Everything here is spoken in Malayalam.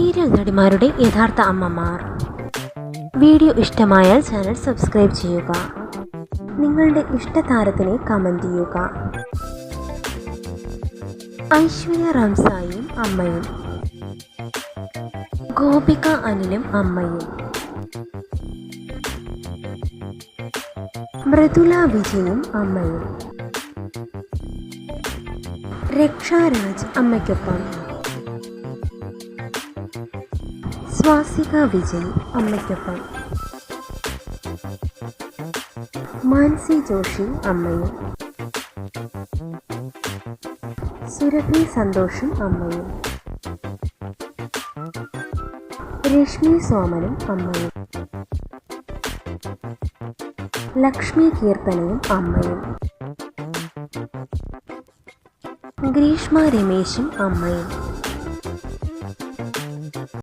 സീരിയൽ നടിമാരുടെ യഥാർത്ഥ അമ്മമാർ. വീഡിയോ ഇഷ്ടമായാൽ ചാനൽ സബ്സ്ക്രൈബ് ചെയ്യുക. നിങ്ങളുടെ ഇഷ്ടതാരത്തിനെ കമന്റ് ചെയ്യുക. ഐശ്വര്യ റംസായിയും അമ്മയും, ഗോപിക അനിലും അമ്മയും, മൃദുല വിജയും അമ്മയും, രക്ഷാരാജ് അമ്മയ്ക്കൊപ്പം, സ്വാസിക വിജയ് അമ്മയ്ക്കൊപ്പം, മാൻസി ജോഷി അമ്മയും, സുരഭി സന്തോഷും അമ്മയും, രശ്മി സോമനും അമ്മയും, ലക്ഷ്മി കീർത്തനയും അമ്മയും, ഗ്രീഷ്മ രമേശും അമ്മയും.